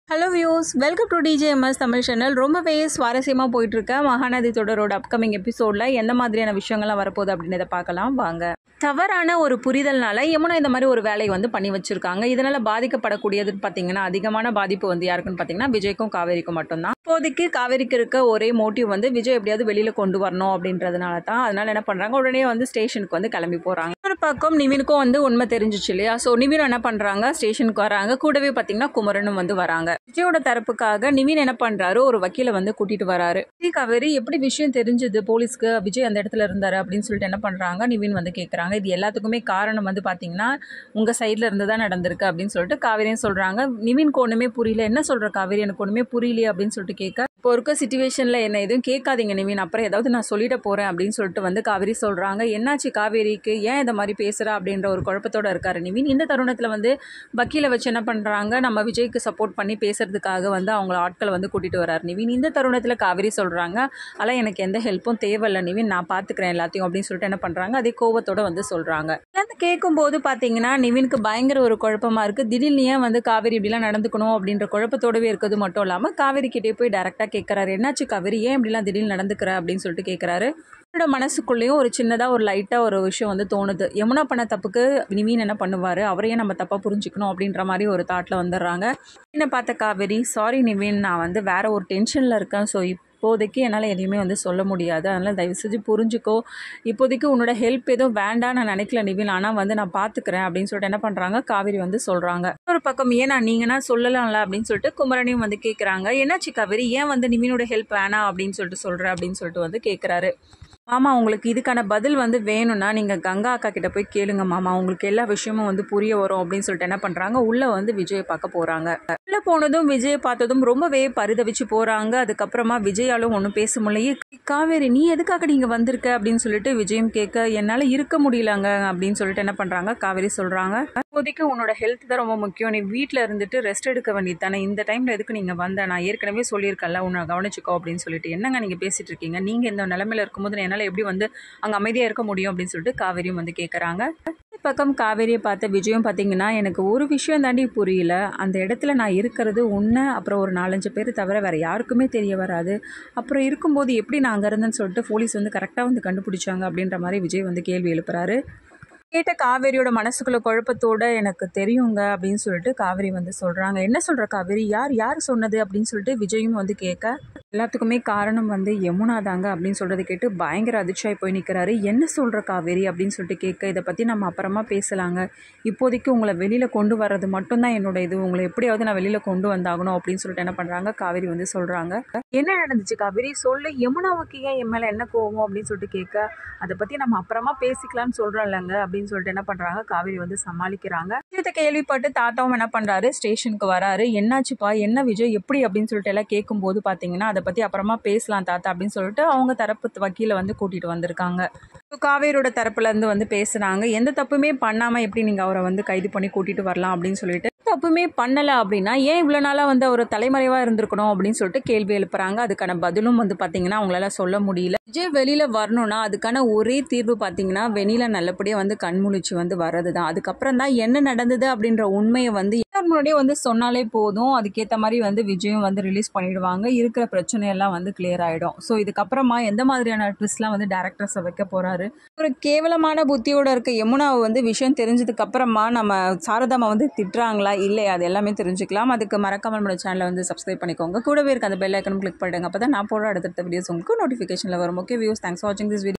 Hello views, welcome to TJMS Tamil channel. ரொம்பவே சுவாரஸ்யமாக போயிட்டுருக்க மகாநதி தொடரோட அப்கமிங் எபிசோடில் எந்த மாதிரியான விஷயங்கள்லாம் வரப்போகுது அப்படின்றத பார்க்கலாம் வாங்க. தவறான ஒரு புரிதல்னால யமுனா இந்த மாதிரி ஒரு வேலையை வந்து பண்ணி வச்சுருக்காங்க. இதனால் பாதிக்கப்படக்கூடியதுன்னு பார்த்தீங்கன்னா, அதிகமான பாதிப்பு வந்து யாருக்குன்னு பார்த்தீங்கன்னா விஜய்க்கும் காவேரிக்கும் மட்டும்தான். இப்போதைக்கு காவேரிக்கு இருக்க ஒரே மோட்டிவ் வந்து விஜய் எப்படியாவது வெளியில் கொண்டு வரணும் அப்படின்றதுனால தான். அதனால் என்ன பண்ணுறாங்க, உடனே வந்து ஸ்டேஷனுக்கு வந்து கிளம்பி போகிறாங்க. ஒரு பக்கம் நிவினுக்கும் வந்து உண்மை தெரிஞ்சிச்சு இல்லையா? ஸோ நிவின் என்ன பண்ணுறாங்க, ஸ்டேஷனுக்கு வராங்க. கூடவே பார்த்தீங்கன்னா குமரனும் வந்து வராங்க. விஜயோட தரப்புக்காக நிவின் என்ன பண்ணுறாரு, ஒரு வக்கீலை வந்து கூட்டிகிட்டு வராரு. காவேரி எப்படி விஷயம் தெரிஞ்சது போலீஸ்க்கு, விஜய் அந்த இடத்துல இருந்தாரு அப்படின்னு சொல்லிட்டு என்ன பண்ணுறாங்க, நிவின் வந்து கேட்குறாங்க. இது எல்லாத்துக்குமே காரணம் வந்து பார்த்தீங்கன்னா உங்கள் சைடில் இருந்து தான் நடந்திருக்கு அப்படின்னு சொல்லிட்டு காவேரியும் சொல்கிறாங்க. நிவின்க்கு ஒன்றுமே புரியல. என்ன சொல்கிற காவேரி, எனக்கு ஒன்றுமே புரியலையே அப்படின்னு சொல்லிட்டு கேட்க, இப்போ இருக்க சிச்சுவேஷனில் என்ன எதுவும் கேட்காதீங்க நிவின், அப்புறம் ஏதாவது நான் சொல்லிட போகிறேன் அப்படின்னு சொல்லிட்டு வந்து காவேரி சொல்கிறாங்க. என்னாச்சு காவேரிக்கு, ஏன் இந்த மாதிரி பேசுகிறா அப்படின்ற ஒரு குழப்பத்தோடு இருக்காரு நிவின். இந்த தருணத்தில் வந்து வக்கீலை வச்சு என்ன பண்ணுறாங்க, நம்ம விஜய்க்கு சப்போர்ட் பண்ணி பேசுறதுக்காக வந்து அவங்க ஆட்களை வந்து கூட்டிகிட்டு வராரு நிவின். இந்த தருணத்தில் காவேரி சொல்கிறாங்க, அதெல்லாம் எனக்கு எந்த ஹெல்ப்பும் தேவையில்லை நிவின், நான் பார்த்துக்கிறேன் எல்லாத்தையும் அப்படின்னு சொல்லிட்டு என்ன பண்ணுறாங்க, அதே கோவத்தோட வந்து சொல்கிறாங்க. அதை கேட்கும்போது பார்த்தீங்கன்னா நிவினுக்கு பயங்கர ஒரு குழப்பமாக இருக்குது. திடீர்னு ஏன் வந்து காவேரி இப்படிலாம் நடந்துக்கணும் அப்படின்ற குழப்பத்தோடவே இருக்கிறது மட்டும் இல்லாமல் காவேரி கிட்டே போய் டேரெக்டாக கேட்குறாரு, என்னாச்சு காவேரி, ஏன் இப்படிலாம் திடீர்னு நடந்துக்கிற அப்படின்னு சொல்லிட்டு கேட்குறாரு. என்னோட மனசுக்குள்ளேயும் ஒரு சின்னதாக ஒரு லைட்டாக ஒரு விஷயம் வந்து தோணுது. யமுனா பண்ண தப்புக்கு நிவின் என்ன பண்ணுவார், அவரையே நம்ம தப்பாக புரிஞ்சுக்கணும் அப்படின்ற மாதிரி ஒரு தாட்டில் வந்துடுறாங்க. என்ன பார்த்த காவேரி, சாரி நிவின், நான் வந்து வேற ஒரு டென்ஷனில் இருக்கேன். ஸோ இப்போதைக்கு என்னால் எதையுமே வந்து சொல்ல முடியாது, அதனால் தயவு செஞ்சு புரிஞ்சுக்கோ. இப்போதைக்கு உன்னோட ஹெல்ப் எதுவும் வேண்டாம் நான் நினைக்கல நிவின், ஆனால் வந்து நான் பார்த்துக்கிறேன் அப்படின்னு சொல்லிட்டு என்ன பண்ணுறாங்க, காவேரி வந்து சொல்கிறாங்க. ஒரு பக்கம் ஏன்னா நீங்கன்னா சொல்லலாம்ல அப்படின்னு சொல்லிட்டு குமரனையும் வந்து கேட்குறாங்க. என்னாச்சு காவேரி, ஏன் வந்து நிவினோட ஹெல்ப் வேணாம் அப்படின்னு சொல்லிட்டு சொல்கிற அப்படின்னு சொல்லிட்டு வந்து கேட்குறாரு. மாமா, உங்களுக்கு இதுக்கான பதில் வந்து வேணும்னா நீங்கள் கங்கா அக்கா கிட்ட போய் கேளுங்க மாமா, உங்களுக்கு எல்லா விஷயமும் வந்து புரிய வரும் அப்படின்னு சொல்லிட்டு என்ன பண்ணுறாங்க, உள்ளே வந்து விஜயை பார்க்க போகிறாங்க. உள்ளே போனதும் விஜயை பார்த்ததும் ரொம்பவே பரிதவிச்சு போகிறாங்க. அதுக்கப்புறமா விஜயாலும் ஒன்றும் பேச முடியலையே. காவேரி, நீ எதுக்காக நீங்கள் வந்திருக்க அப்படின்னு சொல்லிட்டு விஜயும் கேட்க, என்னால் இருக்க முடியலங்க அப்படின்னு சொல்லிட்டு என்ன பண்ணுறாங்க, காவேரி சொல்கிறாங்க. இப்போதைக்கு உன்னோட ஹெல்த் தான் ரொம்ப முக்கியம், நீ வீட்டில் இருந்துட்டு ரெஸ்ட் எடுக்க வேண்டியது தானே, இந்த டைமில் எதுக்கு நீங்கள் வந்த, நான் ஏற்கனவே சொல்லியிருக்கல உன்னை கவனிச்சுக்கோ அப்படின்னு சொல்லிட்டு. என்னங்க நீங்கள் பேசிகிட்டு இருக்கீங்க, நீங்கள் இந்த நிலைமையில் இருக்கும்போது என்னால் எப்படி வந்து அங்கே அமைதியாக இருக்க முடியும் அப்படின்னு சொல்லிட்டு காவேரியும் வந்து கேட்குறாங்க. பக்கம் காவேரியை பார்த்த விஜயும் பார்த்தீங்கன்னா, எனக்கு ஒரு விஷயம் தாண்டி புரியல, அந்த இடத்துல நான் இருக்கிறது உன்னை அப்புறம் ஒரு 4-5 பேர் தவிர வேறு யாருக்குமே தெரிய வராது, அப்புறம் இருக்கும்போது எப்படி நான் அங்கே இருந்தேன்னு சொல்லிட்டு போலீஸ் வந்து கரெக்டாக வந்து கண்டுபிடிச்சாங்க அப்படின்ற மாதிரி விஜய் வந்து கேள்வி எழுப்புறாரு. கேட்ட காவேரியோட மனசுக்குள்ள குழப்பத்தோட, எனக்கு தெரியுங்க அப்படின்னு சொல்லிட்டு காவேரி வந்து சொல்கிறாங்க. என்ன சொல்கிற காவேரி, யார் சொன்னது அப்படின்னு சொல்லிட்டு விஜயும் வந்து கேட்க, எல்லாத்துக்குமே காரணம் வந்து யமுனா தாங்க அப்படின்னு சொல்கிறத கேட்டு பயங்கர அதிர்ச்சியாகி போய் நிற்கிறாரு. என்ன சொல்கிற காவேரி அப்படின்னு சொல்லிட்டு கேட்க, இதை பற்றி நம்ம அப்புறமா பேசலாங்க, இப்போதைக்கு உங்களை வெளியில் கொண்டு வர்றது மட்டும்தான் என்னோட இது, உங்களை எப்படியாவது நான் வெளியில் கொண்டு வந்தாகணும் அப்படின்னு சொல்லிட்டு என்ன பண்ணுறாங்க, காவேரி வந்து சொல்கிறாங்க. என்ன நடந்துச்சு காவேரி சொல்லு, யமுனாவுக்கு ஏன் என் மேலே என்ன கோவம் அப்படின்னு சொல்லிட்டு கேட்க, அதை பற்றி நம்ம அப்புறமா பேசிக்கலாம்னு சொல்கிறோம்லங்க அப்படின்னு சொல்லிட்டு என்ன பண்ணுறாங்க, காவேரி வந்து சமாளிக்கிறாங்க. இதை கேள்விப்பட்டு தாத்தாவும் என்ன பண்ணுறாரு, ஸ்டேஷனுக்கு வராரு. என்னாச்சுப்பா, என்ன விஜய் எப்படி அப்படின்னு சொல்லிட்டு எல்லாம் கேட்கும்போது பார்த்தீங்கன்னா, அதை பற்றி அப்புறமா பேசலாம் தாத்தா அப்படின்னு சொல்லிட்டு அவங்க தரப்பு வக்கீலை வந்து கூட்டிகிட்டு வந்திருக்காங்க. காவேரியோட தரப்புலேருந்து வந்து பேசுகிறாங்க. எந்த தப்புமே பண்ணாமல் எப்படி நீங்கள் அவரை வந்து கைது பண்ணி கூட்டிகிட்டு வரலாம் அப்படின்னு சொல்லிட்டு, தப்புமே பண்ணலை அப்படின்னா ஏன் இவ்வளோ நாளாக வந்து அவர் தலைமறைவாக இருந்திருக்கணும் அப்படின்னு சொல்லிட்டு கேள்வி எழுப்புறாங்க. அதுக்கான பதிலும் வந்து பார்த்தீங்கன்னா அவங்களால சொல்ல முடியல. விஜய் வெளியில் வரணும்னா அதுக்கான ஒரே தீர்வு பார்த்தீங்கன்னா வெளியில் நல்லபடியாக வந்து கண்முழிச்சு வந்து வர்றது தான். அதுக்கப்புறம் தான் என்ன நடந்தது அப்படின்ற உண்மையை வந்து முன்னாடியே வந்து சொன்னாலே போதும், அதுக்கேற்ற மாதிரி வந்து விஜயும் வந்து ரிலீஸ் பண்ணிடுவாங்க, இருக்கிற பிரச்சனையெல்லாம் வந்து கிளியர் ஆகிடும். ஸோ இதுக்கப்புறமா எந்த மாதிரியான ட்விஸ்ட்லாம் வந்து டேரக்டர்ஸை வைக்க போகிறாரு, ஒரு கேவலமான புத்தியோட இருக்க யமுனாவை வந்து விஷயம் தெரிஞ்சதுக்கு அப்புறமா நம்ம சாரதாமா வந்து திட்டுறாங்களா இல்லை, அது எல்லாமே தெரிஞ்சுக்கலாம். அதுக்கு மறக்காம நம்மளோட சேனலை வந்து சப்ஸ்கிரைப் பண்ணிக்கோங்க. கூடவே இருக்க அந்த பெல் ஐக்கனும் கிளிக் பண்ணுங்க, அப்போ தான் நான் போடுற அடுத்தடுத்த வீடியோஸ் உங்களுக்கு நோட்டிஃபிகேஷனில் வரும். ஓகே வியூஸ், தேங்க்ஸ் ஃபார் வாட்சிங் திஸ் வீடியோ.